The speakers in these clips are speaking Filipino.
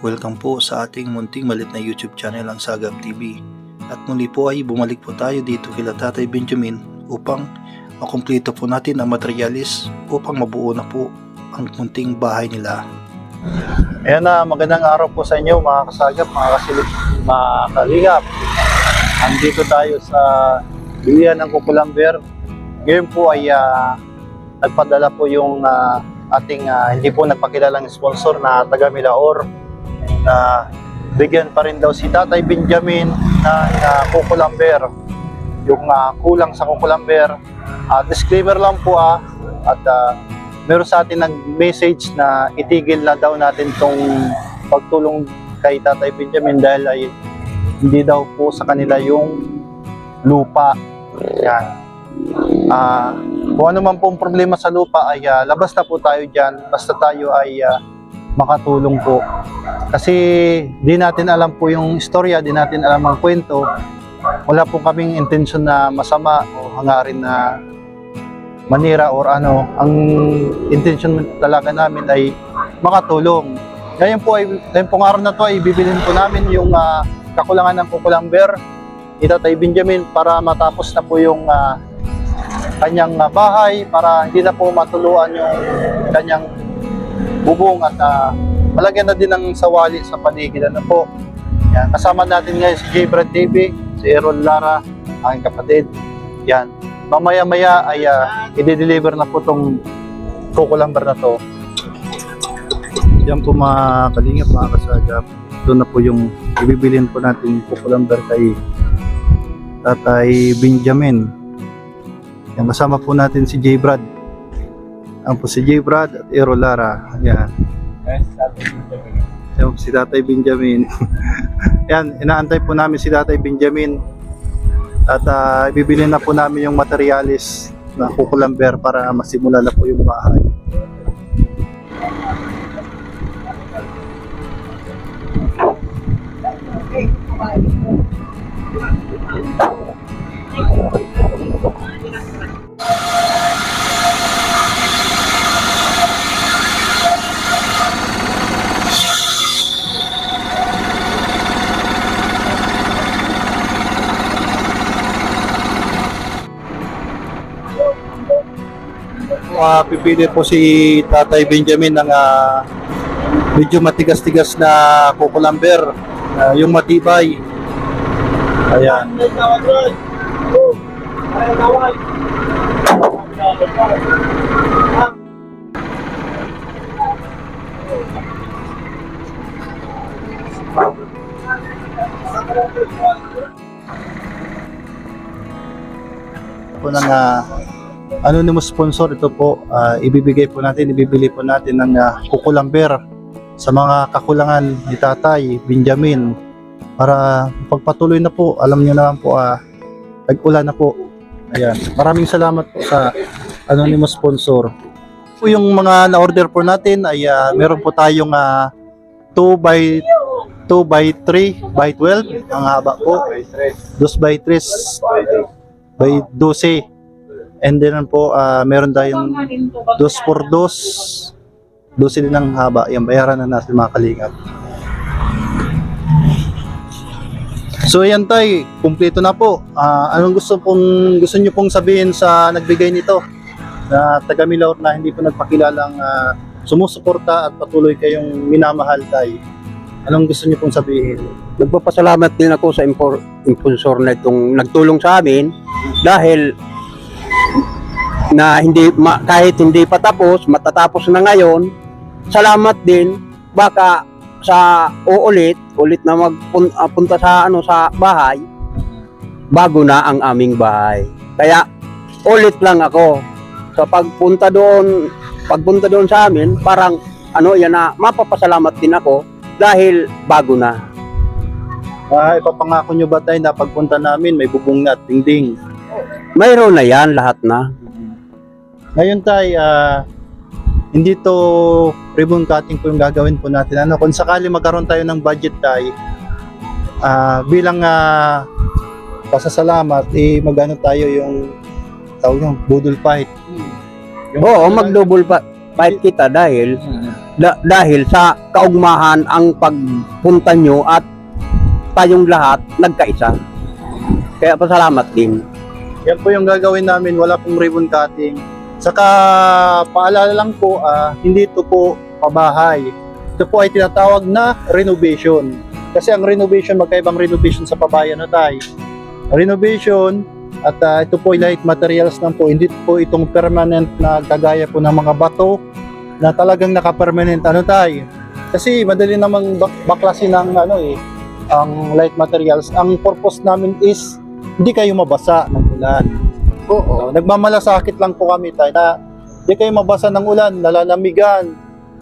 Welcome po sa ating munting malit na YouTube channel ang Sagap TV. At muli po ay bumalik po tayo dito kila Tatay Benjamin upang makumpleto po natin ang materialis upang mabuo na po ang munting bahay nila. Ayan na, magandang araw po sa inyo mga kasagap, mga kasilip, mga kalingap. Andito tayo sa bilihan ng Kukulamber. Ngayon po ay nagpadala po yung ating hindi po nagpakilalang sponsor na taga Milaor na bigyan pa rin daw si Tatay Benjamin ng Kukulamber. Yung kulang sa Kukulamber. Disclaimer lang po at meron sa atin nag-message na itigil na daw natin tong pagtulong kay Tatay Benjamin dahil ay hindi daw po sa kanila yung lupa. Yan. Kung ano man pong problema sa lupa ay labas na po tayo dyan basta tayo ay makatulong po. Kasi di natin alam po yung istorya, di natin alam ang kwento. Wala po kaming intensyon na masama o hangarin na manira or ano. Ang intention talaga namin ay makatulong. Ngayon po ay ngayong pong araw na to ay bibilhin po namin yung kakulangan ng Kukulamber ni Tatay Benjamin para matapos na po yung kanyang bahay, para hindi na po matuluan yung kanyang bubong at malagyan na din ng sawali sa paligid na po. Yan. Kasama natin ngayon si J. Brad TV, si Aaron Lara, aking kapatid. Yan. Mamaya-maya ay i-deliver na po itong Kukulamber na to. Yan po mga kalingap, mga kasagap. Doon na po yung ibibilin po natin Kukulamber kay Tatay Benjamin. Yan, kasama po natin si J. Brad. Yan po si J. Brad at Aaron Lara. Yan. Yan si Tatay Benjamin. Yan, inaantay po namin si Tatay Benjamin. At ibibili na po namin yung materialis na Kukulamber para masimula na po yung bahay. Pipili po si Tatay Benjamin ng medyo matigas-tigas na Kukulamber, yung matibay. Ayan. Po ng anonymous sponsor, ito po ibibili po natin ng Kukulamber sa mga kakulangan ni Tatay Benjamin para pagpatuloy na po. Alam niyo naman po tag-ulan na po. Ayan. Maraming salamat po sa anonymous sponsor. Po yung mga na-order po natin ay meron po tayong 2x3 by 12 ang haba po, 2x3 by 12. And then po, meron tayong 2x2, 12 din ang haba. Yan, bayaran na natin mga kalingap. So yan tay, kumpleto na po. Anong gusto niyo pong sabihin sa nagbigay nito? Na taga Milaor na hindi po nagpakilalang sumusuporta at patuloy kayong minamahal tay. Anong gusto niyo pong sabihin? Nagpapasalamat din ako sa sponsor na itong nagtulong sa amin dahil na kahit hindi pa tapos, matatapos na ngayon. Salamat din, baka sa ulit na magpunta sa sa bahay, bago na ang aming bahay. Kaya ulit lang ako sa pagpunta doon sa amin, parang yan na mapapasalamat din ako dahil bago na. Ipapangako nyo ba tayo na pagpunta namin may bubong na at dingding? Mayroon na yan, lahat na. Ngayon tay, hindi to ribbon cutting po yung gagawin po natin. Kung sakali magkaroon tayo ng budget tay, bilang pasasalamat, magano tayo yung tawag yung budol fight. Oo, mag-double Kahit kita dahil dahil sa kaugmahan ang pagpunta nyo at tayong lahat nagkaisa. Kaya pasalamat din. Yan po yung gagawin namin, wala pong ribbon cutting. Saka paalala lang po, hindi ito po pabahay. Ito po ay tinatawag na renovation. Kasi ang renovation, magkaibang renovation sa pabahay, ano tayo? Renovation, at ito po ay light materials lang po, hindi po itong permanent na kagaya po ng mga bato na talagang naka-permanent, ano tayo? Kasi madali namang baklasin ng ang light materials. Ang purpose namin is hindi kayo mabasa ng ulan. Oo. Nagmamalasakit lang po kami tayo na hindi kayo mabasa ng ulan, nalalamigan,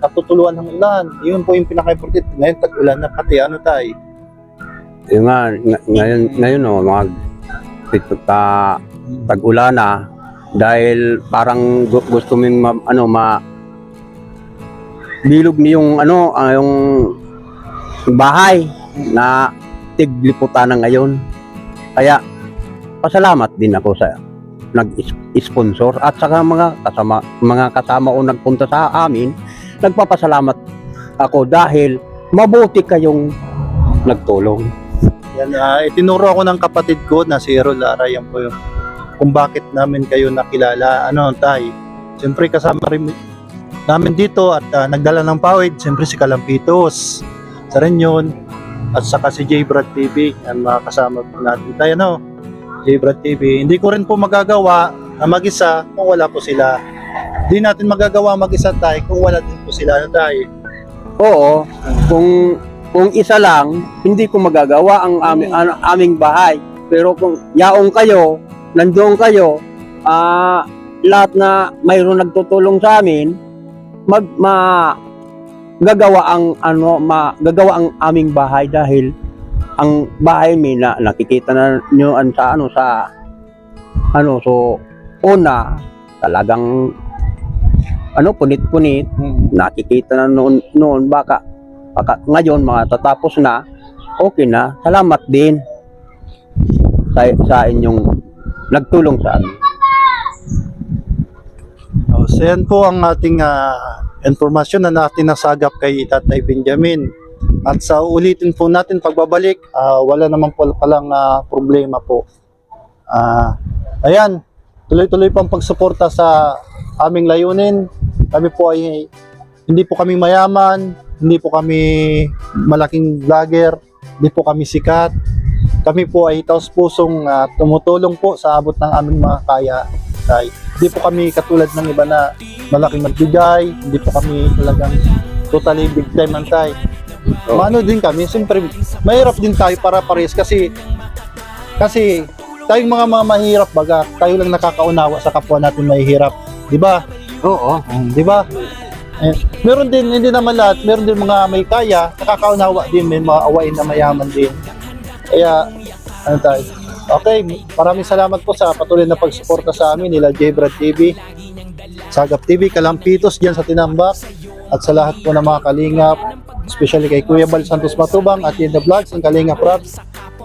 natutuluan ng ulan. Yun po yung pinaka-important. Ngayon, tag-ulan na pati, ano tayo? Yung ngayon mga tag-ulan na dahil parang gusto mong bilog niyong yung bahay na tigliputan na ngayon. Kaya pasalamat din ako sa nag-sponsor at saka mga kasama ko nagpunta sa amin. Nagpapasalamat ako dahil mabuti kayong nagtulong. Yan, itinuro ako ng kapatid ko na si Errol Lara, yan po yung kung bakit namin kayo nakilala. Tay? Siyempre kasama rin namin dito at nagdala ng pawid, siyempre si Kalampitos, sa Renyon, at saka si J. Brad TV, yan mga kasama po natin tayo, J. Brad TV. Hindi ko rin po magagawa na mag-isa kung wala po sila. Hindi natin magagawa mag-isa tayo kung wala din po sila, tayo. Oo, kung isa lang, hindi ko magagawa ang aming bahay. Pero kung yaong kayo, nandoon kayo, lahat na mayroon nagtutulong sa amin, gagawa ang aming bahay dahil ang bahay na nakikita na nyo so una talagang punit-punit, nakikita na noon baka ngayon matatapos na, okay na. Salamat din sa inyong nagtulong sa amin. So yan po ang ating informasyon na natin nasagap kay Tatay Benjamin. At sa ulitin po natin pagbabalik, wala naman po palang problema po. Ayan, tuloy-tuloy pang pagsuporta sa aming layunin. Kami po ay hindi po kami mayaman, hindi po kami malaking vlogger, hindi po kami sikat. Kami po ay taos-pusong tumutulong po sa abot ng aming mga kaya. Hindi po kami katulad ng iba na malaking magbigay, hindi po kami talagang totally big time man tayo. Mano din kami, siyempre mahirap din tayo para pares kasi tayong mga mahirap baga, tayo lang nakakaunawa sa kapwa natin mahihirap, di ba? Oo. Di ba? Meron din, hindi naman lahat, meron din mga may kaya, nakakaunawa din, may mga awain na mayaman din. Kaya, tayo? Okay, maraming salamat po sa patuloy na pagsuporta sa amin nila J. Brad TV, Sagap TV, Kalampitos dyan sa Tinambak, at sa lahat po ng mga kalingap, especially kay Kuya Bal Santos Matubang at Yenda Vlogs, ang Kalingap Raps.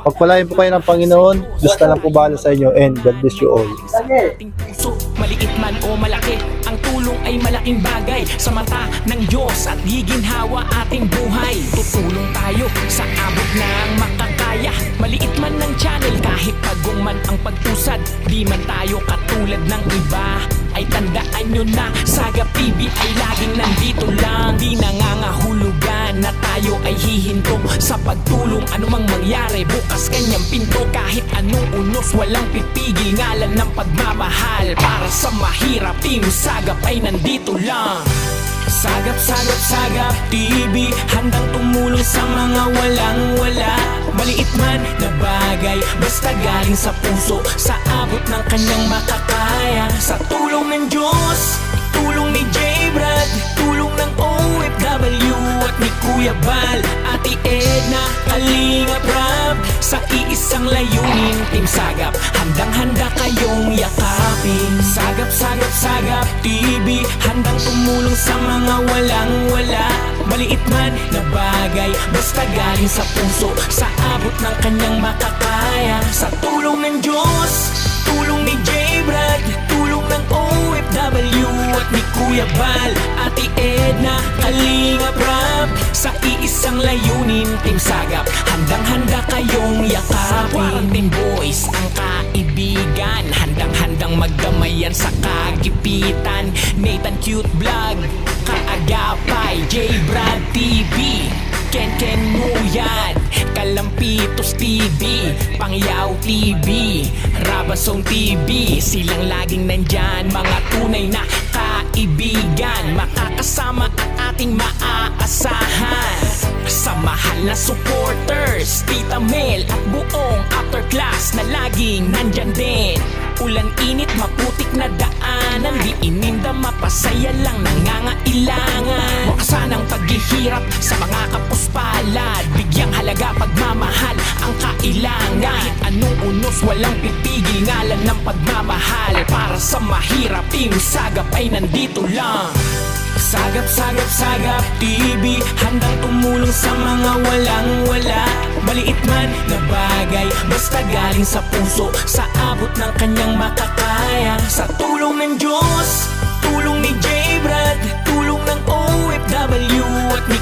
Pagpalain po kayo ng Panginoon, Diyos na lang po bahala sa inyo, and God bless you all. Maliit man o malaki, ang tulong ay malaking bagay sa mata ng Diyos at giginhawa ating buhay. Tutulong tayo sa abot ng makakaya. Maliit man ng channel, kahit pagong man ang pag-usad, di man tayo katulad ng iba. Ay tandaan nyo na, Sagap TV ay laging nandito lang. Di nangangahulugan na tayo ay hihintong sa pagtulong. Anumang mangyari, bukas kanyang pinto. Kahit anong unos, walang pipigil. Ngalan ng pagmamahal para sa mahirap, Team Sagap ay nandito lang. Sagap TV, handang tumulong sa mga walang-wala. Maliit man na bagay, basta galing sa puso, sa abot ng kanyang makakaya. Sa tulong ng Diyos, tulong ni J. Brad, tulong ng OFW at ni Kuya Bal, Ate Edna, Kalingap Rap. Sa iisang layunin, Team Sagap, handang-handa kayong yakapin. Sagap TV, handang tumulong sa mga walang-wala. Maliit man na bagay, basta galing sa puso, sa abot ng kanyang makakaya. Sa tulong ng Diyos, tulong ni J. Brad, tulong ng OFW at ni Kuya Bal, Ate Edna, Kalingap Rap. Sa iisang layunin, Team Sagap, handang-handa kayong yakapin. Team Boys, ang kaibigan, handang-handang magdamayan sa kagipitan. Nathan Cute Vlog, Kaagapay, J Brad TV, Ken Muyad, Kalampitos TV, Pangyaw TV, Rabasong TV. Silang laging nandyan, mga tunay na kaibigan. Makakasama at ating maaasahan. Sa mahal na supporters, Tita Mel at buong after class na laging nandyan din. Ulan, init, maputik na daanan, di ininda, mapasaya lang, nangangailangan. Wakasan ang paghihirap sa mga kapuspalad, bigyang halaga, pagmamahal ang kailangan. Kahit anong unos, walang pipigil, ngalan ng pagmamahal. Para sa mahirap, Team Sagap ay nandito lang. Sagap, Sagap, Sagap TV, handang tumulong sa mga walang-wala. Maliit man na bagay, basta galing sa puso, sa abot ng kanyang makakaya. Sa tulong ng Diyos, tulong ni J Brad, tulong ng OFW at ni